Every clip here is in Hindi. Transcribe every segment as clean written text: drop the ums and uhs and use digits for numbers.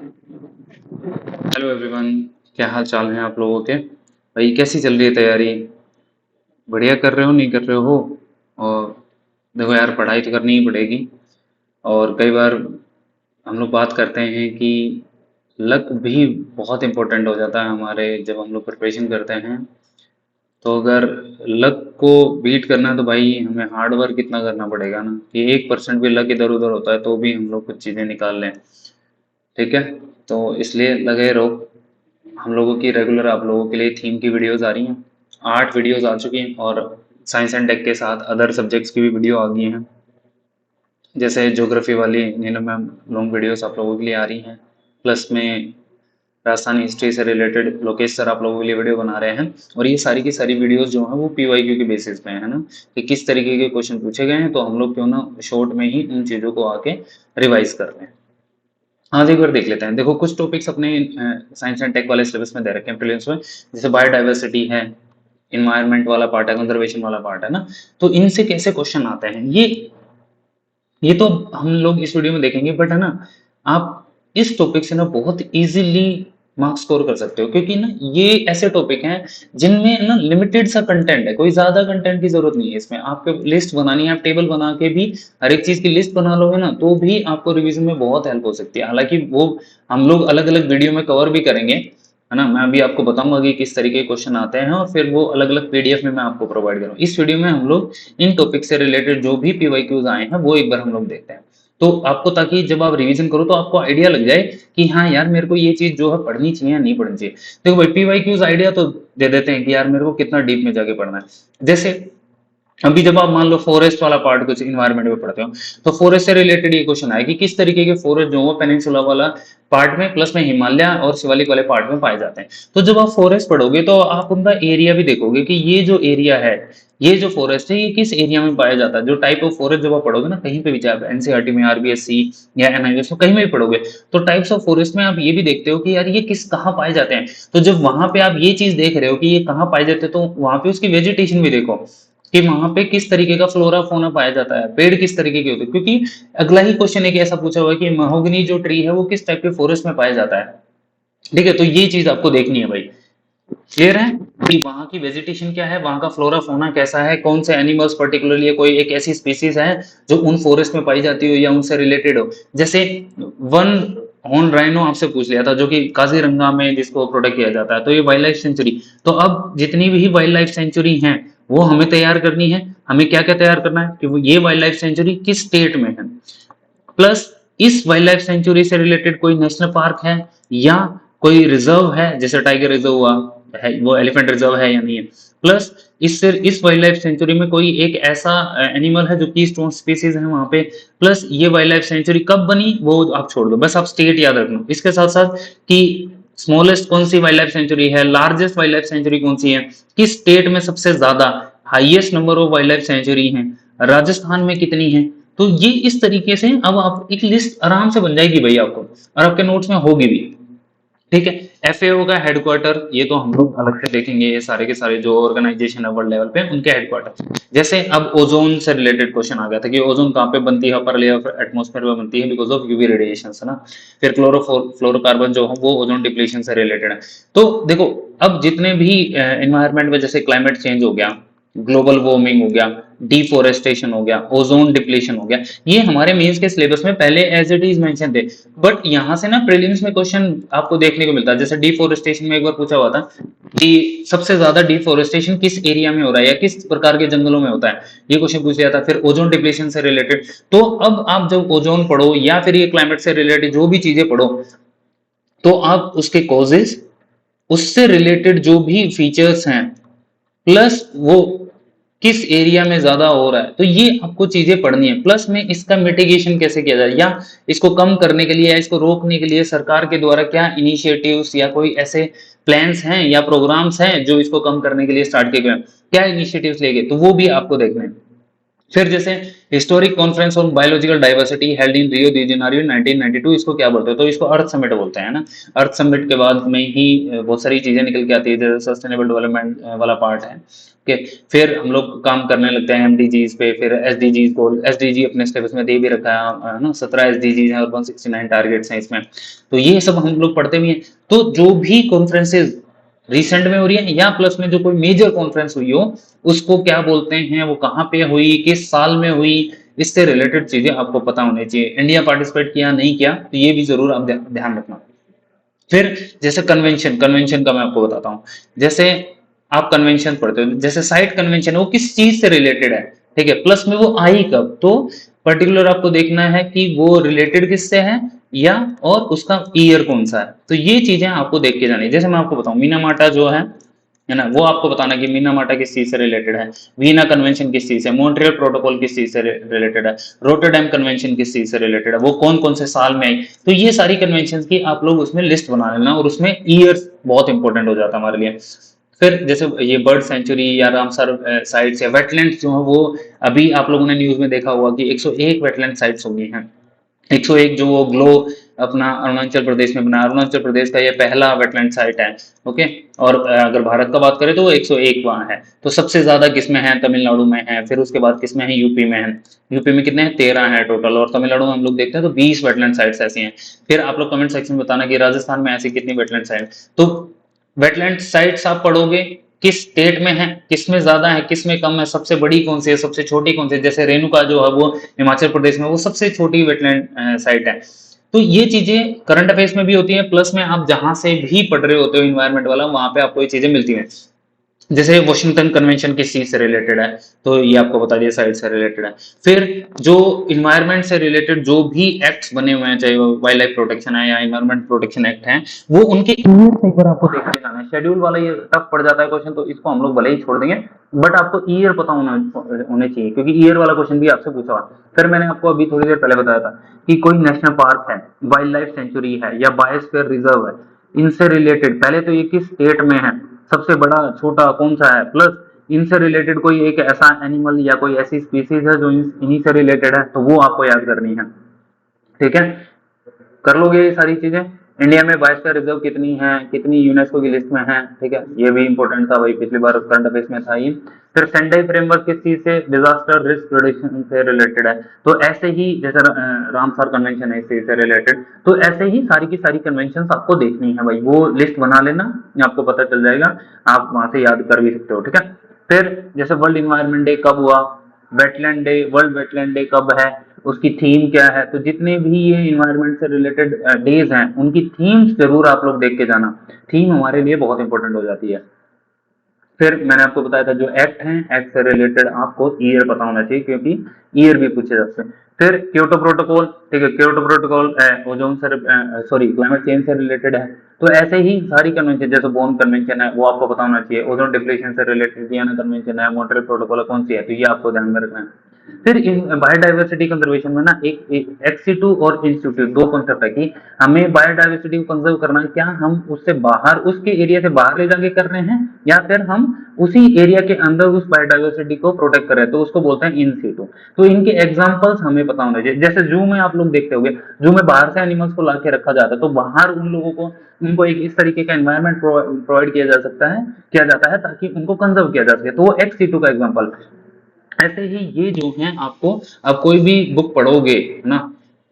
Hello everyone. क्या हाल चाल है आप लोगों के? भाई कैसी चल रही है तैयारी? बढ़िया कर रहे हो नहीं कर रहे हो? और देखो यार, पढ़ाई तो करनी ही पड़ेगी। और कई बार हम लोग बात करते हैं कि लक भी बहुत इम्पोर्टेंट हो जाता है हमारे, जब हम लोग प्रिपरेशन करते हैं। तो अगर लक को बीट करना है तो भाई हमें हार्ड वर्क कितना करना पड़ेगा ना, कि 1% भी लक इधर उधर होता है तो भी हम लोग कुछ चीज़ें निकाल लें। ठीक है, तो इसलिए लगे रहो। हम लोगों की रेगुलर आप लोगों के लिए थीम की वीडियोस आ रही हैं। 8 वीडियोस आ चुकी हैं, और साइंस एंड टेक के साथ अदर सब्जेक्ट्स की भी वीडियो आ गई हैं। जैसे ज्योग्राफी वाली नीलम मैम लॉन्ग वीडियोस आप लोगों के लिए आ रही हैं। प्लस में राजस्थानी हिस्ट्री से रिलेटेड लोकेश सर आप लोगों के लिए वीडियो बना रहे हैं। और ये सारी की सारी वीडियोस जो हैं वो पीवाईक्यू के बेसिस पे है ना, कि किस तरीके के क्वेश्चन पूछे गए हैं, तो हम लोग क्यों ना शॉर्ट में ही उन चीज़ों को आके रिवाइज कर लें। हाँ, एक बार देख लेते हैं। देखो कुछ टॉपिक्स अपने साइंस एंड टेक वाले सिलेबस में दे रखे हैं प्रीलिम्स में। जैसे बायोडाइवर्सिटी है, इन्वायरमेंट वाला पार्ट है, कंजर्वेशन वाला पार्ट है ना। तो इनसे कैसे क्वेश्चन आते हैं, ये तो हम लोग इस वीडियो में देखेंगे, बट है ना, आप इस टॉपिक से ना बहुत इजीली मार्क्स स्कोर कर सकते हो, क्योंकि ना ये ऐसे टॉपिक हैं जिनमें ना लिमिटेड सा कंटेंट है, कोई ज्यादा कंटेंट की जरूरत नहीं है इसमें। आपको लिस्ट बनानी है, आप टेबल बना के भी हर एक चीज की लिस्ट बना लोगे ना, तो भी आपको रिवीजन में बहुत हेल्प हो सकती है। हालांकि वो हम लोग अलग अलग वीडियो में कवर भी करेंगे, है ना। मैं अभी आपको बताऊंगा कि किस तरीके के क्वेश्चन आते हैं, और फिर वो अलग अलग पीडीएफ में मैं आपको प्रोवाइड करूँ। इस वीडियो में हम लोग इन टॉपिक से रिलेटेड जो भी पीवाईक्यूज आए हैं वो एक बार हम लोग देखते हैं। तो आपको, ताकि जब आप रिवीजन करो तो आपको आइडिया लग जाए कि हाँ यार, मेरे को ये चीज जो है पढ़नी चाहिए या नहीं पढ़नी चाहिए। देखो भाई, पीवाईक्यूज आइडिया तो दे देते हैं कि यार मेरे को कितना डीप में जाके पढ़ना है। जैसे अभी जब आप मान लो फॉरेस्ट वाला पार्ट कुछ इन्वायरमेंट में पढ़ते हो, तो फॉरेस्ट से रिलेटेड ये क्वेश्चन आया कि किस तरीके के फॉरेस्ट जो है पेनिनसुला वाला पार्ट में, प्लस में हिमालय और शिवालिक वाले पार्ट में पाए जाते हैं। तो जब आप फॉरेस्ट पढ़ोगे तो आप उनका एरिया भी देखोगे कि ये जो एरिया है, ये जो फॉरेस्ट है, ये किस एरिया में पाया जाता है। जो टाइप ऑफ फॉरेस्ट जब आप पढ़ोगे ना, कहीं पे भी, चाहे एनसीईआरटी में, आरबीएससी या एनआईएस में, कहीं में भी पढ़ोगे, तो टाइप्स ऑफ फॉरेस्ट में आप ये भी देखते हो कि यार ये किस कहाँ पाए जाते हैं। तो जब वहां पे आप ये चीज देख रहे हो कि ये कहाँ पाए जाते हैं, तो वहां पे उसकी वेजिटेशन भी देखो कि वहां पे किस तरीके का फ्लोरा फोना पाया जाता है, पेड़ किस तरीके के होते हैं। क्योंकि अगला ही क्वेश्चन एक ऐसा पूछा हुआ है कि महोगनी जो ट्री है वो किस टाइप के फॉरेस्ट में पाया जाता है। ठीक है, तो ये चीज आपको देखनी है भाई। क्लियर है कि वहां की वेजिटेशन क्या है, वहां का फ्लोरा फोना कैसा है, कौन से एनिमल्स पर्टिकुलरली कोई एक ऐसी स्पीसीज है जो उन फॉरेस्ट में पाई जाती हो या उनसे रिलेटेड हो। जैसे वन हॉर्न राइनो आपसे पूछ लिया था, जो कि काजीरंगा में जिसको प्रोटेक्ट किया जाता है, तो ये वाइल्ड लाइफ सेंचुरी। तो अब जितनी भी वाइल्ड लाइफ सेंचुरी हैं वो हमें तैयार करनी है। हमें क्या क्या तैयार करना है कि वो ये वाइल्ड लाइफ सेंचुरी किस स्टेट में है, प्लस इस वाइल्ड लाइफ सेंचुरी से रिलेटेड कोई नेशनल पार्क है या कोई रिजर्व है, जैसे टाइगर रिजर्व हुआ है, वो एलिफेंट रिजर्व है या नहीं है। प्लस इससे इस वाइल्ड लाइफ सेंचुरी में कोई एक ऐसा एनिमल है जो की स्टोन स्पीसीज है वहां पे। प्लस ये वाइल्ड लाइफ सेंचुरी कब बनी वो आप छोड़ दो, बस आप स्टेट याद रखना। इसके साथ साथ कि स्मॉलेस्ट कौन सी वाइल्ड लाइफ सेंचुरी है, लार्जेस्ट वाइल्ड लाइफ सेंचुरी कौन सी है, किस स्टेट में सबसे ज्यादा highest number of wild life sanctuary है, राजस्थान में कितनी है। तो ये इस तरीके से अब आप एक लिस्ट आराम से बन जाएगी भाई आपको, और आपके नोट्स में होगी भी। ठीक है, एफएओ का हेडक्वार्टर ये तो हम लोग अलग से देखेंगे, ये सारे के सारे जो ऑर्गेनाइजेशन है वर्ल्ड लेवल पे उनके हेडक्वार्टर। जैसे अब ओजोन से रिलेटेड क्वेश्चन आ गया था कि ओजोन कहाँ पे बनती है, अपर लेयर एटमॉस्फेयर में बनती है बिकॉज ऑफ यूवी रेडिएशन, है ना। फिर फ्लोरोकार्बन जो है वो ओजोन डिप्लीशन से रिलेटेड है। तो देखो, अब जितने भी एनवायरमेंट में, जैसे क्लाइमेट चेंज हो गया, ग्लोबल वार्मिंग हो गया, डिफोरेस्टेशन हो गया, ओजोन डिप्लीशन हो गया, ये हमारे मेंस के सिलेबस में पहले एज इट इज मेंशन थे। बट यहाँ से ना प्रीलिम्स में क्वेश्चन आपको देखने को मिलता है। जैसे डिफोरेस्टेशन में एक बार पूछा हुआ था कि सबसे ज्यादा डिफोरेस्टेशन किस एरिया में हो रहा है या किस प्रकार के जंगलों में होता है, ये क्वेश्चन पूछ लिया था। फिर ओजोन डिप्लीशन से रिलेटेड, तो अब आप जब ओजोन पढ़ो या फिर ये क्लाइमेट से रिलेटेड जो भी चीजें पढ़ो, तो आप उसके कॉजेज, उससे रिलेटेड जो भी फीचर्स हैं, प्लस वो किस एरिया में ज्यादा हो रहा है, तो ये आपको चीजें पढ़नी है। प्लस में इसका मिटिगेशन कैसे किया जाए, या इसको कम करने के लिए या इसको रोकने के लिए सरकार के द्वारा क्या इनिशिएटिव्स या कोई ऐसे प्लान्स हैं या प्रोग्राम्स हैं जो इसको कम करने के लिए स्टार्ट किए गए हैं, क्या इनिशिएटिव्स लेंगे, तो वो भी आपको देखना है। फिर जैसे historic conference on biological diversity held in Rio de Janeiro 1992, इसको क्या बोलते हैं, तो इसको अर्थ समिट बोलते हैं ना। अर्थ समिट के बाद में ही बहुत सारी चीजें निकल के आती है, जैसे सस्टेनेबल डेवलपमेंट वाला पार्ट है। ओके, फिर हम लोग काम करने लगते हैं एमडीजीज पे, फिर एसडीजीज को, एसडीजी अपने स्टेटस में दे भी रखा है ना, 17 एसडीजीज हैं और 169 टारगेट्स हैं इसमें। तो ये सब हम लोग पढ़ते भी हैं। तो जो भी कॉन्फ्रेंसेज रिसेंट में हो रही है या प्लस में जो कोई मेजर कॉन्फ्रेंस हुई हो, उसको क्या बोलते हैं, वो कहाँ पे हुई, किस साल में हुई, इससे रिलेटेड चीजें आपको पता होनी चाहिए। इंडिया पार्टिसिपेट किया नहीं किया, तो ये भी जरूर आप ध्यान रखना। फिर जैसे कन्वेंशन, कन्वेंशन का मैं आपको बताता हूँ। जैसे आप कन्वेंशन पढ़ते हो, जैसे साइट कन्वेंशन है वो किस चीज से रिलेटेड है, ठीक है, प्लस में वो आई कब, तो पर्टिकुलर आपको देखना है कि वो रिलेटेड किससे है, या और उसका ईयर कौन सा है। तो ये चीजें आपको देख के जानी है। जैसे मैं आपको बताऊं, मीनामाटा जो है ना, वो आपको बताना कि मीनामाटा किस चीज से रिलेटेड है, वीना कन्वेंशन किस चीज से, मॉन्ट्रियल प्रोटोकॉल किस चीज से रिलेटेड है, रोटरडैम कन्वेंशन किस चीज से रिलेटेड है, वो कौन कौन से साल में आई। तो ये सारी कन्वेंशन की आप लोग उसमें लिस्ट बना लेना, और उसमें ईयर्स बहुत इंपॉर्टेंट हो जाता है हमारे लिए। फिर जैसे ये बर्ड सेंचुरी या रामसर साइट्स या वेटलैंड्स जो है, वो अभी आप लोगों ने न्यूज में देखा हुआ कि 101 वेटलैंड साइट्स हो गई हैं। 101 जो वो ग्लो अपना अरुणाचल प्रदेश में बना, अरुणाचल प्रदेश का ये पहला वेटलैंड साइट है। ओके, और अगर भारत का बात करें तो वो 101 वहां है। तो सबसे ज्यादा किसमें है, तमिलनाडु में है, फिर उसके बाद किसमें है, यूपी में है। यूपी में कितने हैं, 13 है टोटल, और तमिलनाडु में हम लोग देखते हैं तो 20 वेटलैंड साइट्स ऐसी हैं। फिर आप लोग कमेंट सेक्शन में बताना कि राजस्थान में ऐसी कितनी वेटलैंड साइट। तो वेटलैंड साइट्स आप पढ़ोगे, किस स्टेट में है, किसमें ज्यादा है, किसमें कम है, सबसे बड़ी कौन सी है, सबसे छोटी कौन सी है। जैसे रेणुका जो है वो हिमाचल प्रदेश में, वो सबसे छोटी वेटलैंड साइट है। तो ये चीजें करंट अफेयर्स में भी होती है, प्लस में आप जहां से भी पढ़ रहे होते हो इन्वायरमेंट वाला, वहां पे आपको ये चीजें मिलती हैं। जैसे वॉशिंगटन कन्वेंशन किस चीज से रिलेटेड है, तो ये आपको बता दिया साइड से रिलेटेड है। फिर जो इन्वायरमेंट से रिलेटेड जो भी एक्ट्स बने हुए हैं, चाहे वो वाइल्ड लाइफ प्रोटेक्शन है या इन्वायरमेंट प्रोटेक्शन एक्ट है, वो उनके ईयर से एक बार आपको देख के जाना है। शेड्यूल वाला ये टफ पड़ जाता है क्वेश्चन, तो इसको हम लोग भले ही छोड़ देंगे, बट आपको ईयर पता होने चाहिए, क्योंकि ईयर वाला क्वेश्चन भी आपसे पूछा हुआ। फिर मैंने आपको अभी थोड़ी देर पहले बताया था कि कोई नेशनल पार्क है, वाइल्ड लाइफ सेंचुरी है या बायोस्फीयर रिजर्व है, इनसे रिलेटेड पहले तो ये किस स्टेट में है, सबसे बड़ा छोटा कौन सा है, प्लस इनसे रिलेटेड कोई एक ऐसा एनिमल या कोई ऐसी स्पीसीज है जो इन्हीं से रिलेटेड है, तो वो आपको याद करनी है। ठीक है, कर लोगे ये सारी चीजें। इंडिया में बायोस्फीयर रिजर्व कितनी है, कितनी यूनेस्को की लिस्ट में है, ठीक है, ये भी इंपॉर्टेंट था भाई, पिछली बार करंट अफेयर्स में था ये। फिर सेंडाई फ्रेमवर्क किस चीज से, डिजास्टर रिस्क रिडक्शन से रिलेटेड है। तो ऐसे ही जैसे रामसर कन्वेंशन है इस चीज से रिलेटेड, तो ऐसे ही सारी की सारी कन्वेंशन आपको देखनी है भाई, वो लिस्ट बना लेना, आपको पता चल जाएगा, आप वहां से याद कर भी सकते हो। ठीक है, फिर जैसे वर्ल्ड इन्वायरमेंट डे कब हुआ, wetland day, world wetland day कब है, उसकी थीम क्या है। तो जितने भी ये इन्वायरमेंट से रिलेटेड डेज हैं, उनकी थीम्स जरूर आप लोग देख के जाना, थीम हमारे लिए बहुत इंपॉर्टेंट हो जाती है। फिर मैंने आपको बताया था जो एक्ट हैं, एक्ट से रिलेटेड आपको ईयर पता होना चाहिए, क्योंकि ईयर भी पूछे जाते हैं। फिर क्योटो प्रोटोकॉल, ठीक है, क्योटो प्रोटोकॉल ओजोन से सॉरी क्लाइमेट चेंज से रिलेटेड है। तो ऐसे ही सारी कन्वेंशन, जैसे बोन कन्वेंशन है वो आपको पता होना चाहिए, ओजोन डिप्लीशन से रिलेटेड वियना कन्वेंशन है, मॉन्ट्रियल प्रोटोकॉल कौन सी है, तो ये आपको ध्यान में रखना है। फिर इन बायोडाइवर्सिटी कंजर्वेशन में ना एक एक्सीटू और इंस्टीट्यूट दो कॉन्सेप्ट है कि हमें बायोडाइवर्सिटी को कंजर्व करना है, क्या हम उससे बाहर, उसके एरिया से बाहर ले जाके कर रहे हैं, या फिर हम उसी एरिया के अंदर उस बायोडाइवर्सिटी को प्रोटेक्ट कर रहे हैं, तो उसको बोलते हैं इन सीटू। तो इनके एग्जांपल्स हमें पता होने चाहिए। जैसे जू में आप लोग देखते होंगे, जू में बाहर से एनिमल्स को लाके रखा जाता है, तो बाहर उन लोगों को, उनको एक इस तरीके का एनवायरनमेंट प्रोवाइड किया जा सकता है, किया जाता है, ताकि उनको कंजर्व किया जा सके। तो वो एक्स सीटू का एग्जाम्पल। ऐसे ही ये जो है आपको, आप कोई भी बुक पढ़ोगे ना,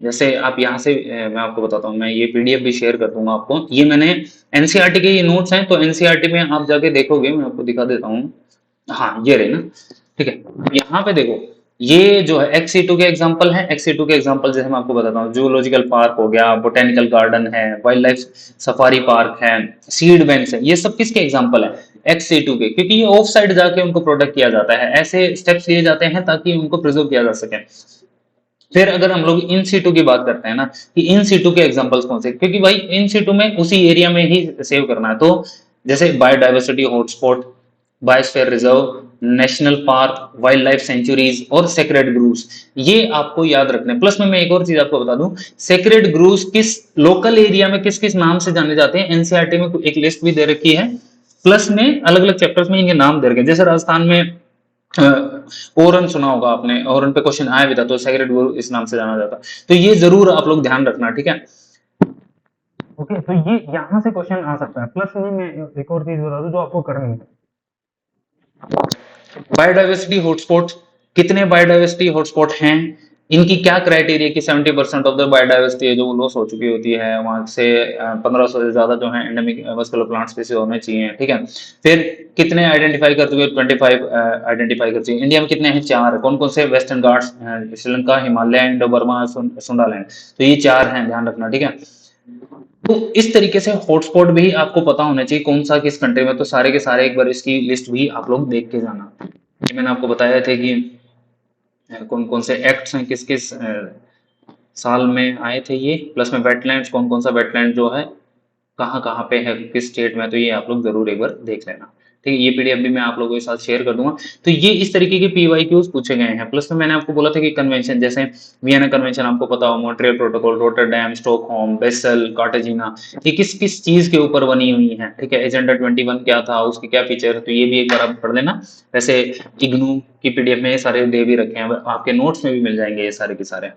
जैसे आप यहाँ से मैं आपको बताता हूँ, मैं ये पीडीएफ भी शेयर कर दूंगा आपको, ये मैंने एनसीईआरटी के ये नोट्स हैं, तो एनसीईआरटी में आप जाके देखोगे, मैं आपको दिखा देता हूँ। हाँ ये रहे ना, ठीक है, यहाँ पे देखो, ये जो है एक्सी2 के एग्जांपल है। एक्सी2 के एग्जांपल जैसे मैं आपको बताता हूँ, जूलॉजिकल पार्क हो गया, बोटेनिकल गार्डन है, वाइल्ड लाइफ सफारी पार्क है, सीड बैंक है, ये सब किसके एग्जांपल है, एक्सी2 के, क्योंकि ये ऑफ साइड जाके उनको प्रोटेक्ट किया जाता है, ऐसे स्टेप्स लिए जाते हैं ताकि उनको प्रिजर्व किया जा सके। फिर अगर हम लोग इन सीटू की बात करते हैं ना, कि इन सीटू के एग्जांपल्स कौन से, क्योंकि भाई इन सीटू में उसी एरिया में ही सेव करना है। तो जैसे biodiversity hotspot, biosphere reserve, national park, wild life sanctuaries और सेक्रेड ग्रूव्स, ये आपको याद रखने। प्लस में मैं एक और चीज आपको बता दूं, सेक्रेड ग्रूव्स किस लोकल एरिया में किस किस नाम से जाने जाते हैं, एनसीईआरटी में एक लिस्ट भी दे रखी है, प्लस में अलग अलग चैप्टर्स में इनके नाम दे रखे हैं। जैसे राजस्थान में ओरन सुना होगा आपने, ओरन पे क्वेश्चन आया भी था, तो सेक्रेड गुरु इस नाम से जाना जाता है। तो ये जरूर आप लोग ध्यान रखना, ठीक है। ओके, तो ये यहाँ से क्वेश्चन आ सकता है। प्लस में मैं एक और चीज बता दूं जो आपको करनी है, बायोडाइवर्सिटी हॉटस्पॉट, कितने बायोडाइवर्सिटी हॉटस्पॉट हैं, इनकी क्या क्राइटेरिया कि 70% ऑफ द बायोडाइवर्सिटी है जो लॉस हो चुकी होती है, वहां से 1500 से ज्यादा जो है एंडेमिक मस्कुलर प्लांट स्पीसीज होने चाहिए, ठीक है। फिर कितने आइडेंटिफाई कर चुके, 25 आइडेंटिफाई कर चुके। इंडिया में कितने हैं, 4। कौन कौन से, western Ghats, Sri Lanka, Himalaya, Indo Burma, Sundaland, तो ये 4 हैं, ध्यान रखना, ठीक है। तो इस तरीके से हॉटस्पॉट भी आपको पता होना चाहिए कौन सा किस कंट्री में, तो सारे के सारे एक बार इसकी लिस्ट भी आप लोग देख के जाना। ये मैंने आपको बताया था कि कौन कौन से एक्ट्स हैं, किस किस साल में आए थे ये, प्लस में वेटलैंड्स, कौन कौन सा वेटलैंड जो है कहाँ कहाँ पे है, किस स्टेट में, तो ये आप लोग जरूर एक बार देख लेना, ठीक है। ये पीडीएफ भी मैं आप लोगों के साथ शेयर कर दूंगा। तो ये इस तरीके के पीवाईक्यूज पूछे गए हैं। प्लस में मैंने आपको बोला था कि कन्वेंशन, जैसे वियना कन्वेंशन आपको पता हो, Montreal protocol, Rotterdam, Stockholm, Basel, Cartagena, ये किस किस चीज के ऊपर बनी हुई है, ठीक है। एजेंडा 21 क्या था, उसके क्या फीचर, तो ये भी एक बार आप पढ़ लेना। वैसे इग्नू की पीडीएफ में ये सारे दे भी रखे हैं, आपके नोट्स में भी मिल जाएंगे ये सारे के सारे।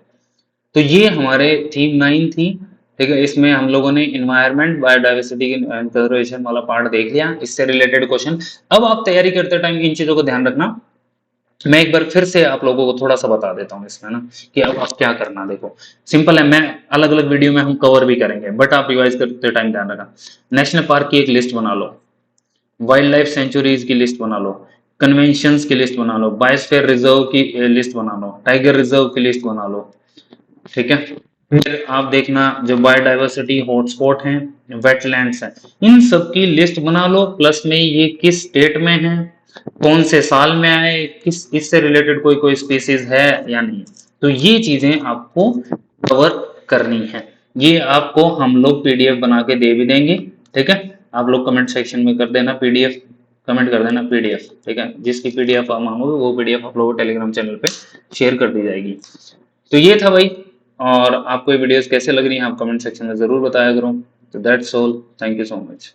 तो ये हमारे थीम 9 थी, ठीक है। इसमें हम लोगों ने इन्वायरमेंट, बायोडाइवर्सिटी कंजर्वेशन वाला पार्ट देख लिया, इससे रिलेटेड क्वेश्चन। अब आप तैयारी करते टाइम इन चीजों को ध्यान रखना। मैं एक बार फिर से आप लोगों को थोड़ा सा बता देता हूँ इसमें ना, कि अब आप क्या करना। देखो सिंपल है, मैं अलग अलग वीडियो में हम कवर भी करेंगे, बट आप रिवाइज करते टाइम ध्यान रखना। नेशनल पार्क की एक लिस्ट बना लो, वाइल्ड लाइफ सेंचुरीज की लिस्ट बना लो, कन्वेंशन की लिस्ट बना लो, बायोस्फीयर रिजर्व की लिस्ट बना लो, टाइगर रिजर्व की लिस्ट बना लो, ठीक है। फिर आप देखना जो बायोडाइवर्सिटी हॉटस्पॉट हैं, वेटलैंड्स हैं, इन सब की लिस्ट बना लो। प्लस में ये किस स्टेट में है, कौन से साल में आए, किस इससे रिलेटेड कोई कोई स्पीसीज है या नहीं, तो ये चीजें आपको कवर करनी है। ये आपको हम लोग पीडीएफ बना के दे भी देंगे, ठीक है। आप लोग कमेंट सेक्शन में कर देना पीडीएफ, कमेंट कर देना पीडीएफ, ठीक है। जिसकी पीडीएफ आप मांगोगे वो पीडीएफ आप लोगों को टेलीग्राम चैनल पे शेयर कर दी जाएगी। तो ये था भाई, और आपको ये वीडियोस कैसे लग रही हैं आप कमेंट सेक्शन में जरूर बताया करो। तो that's all, thank you so much.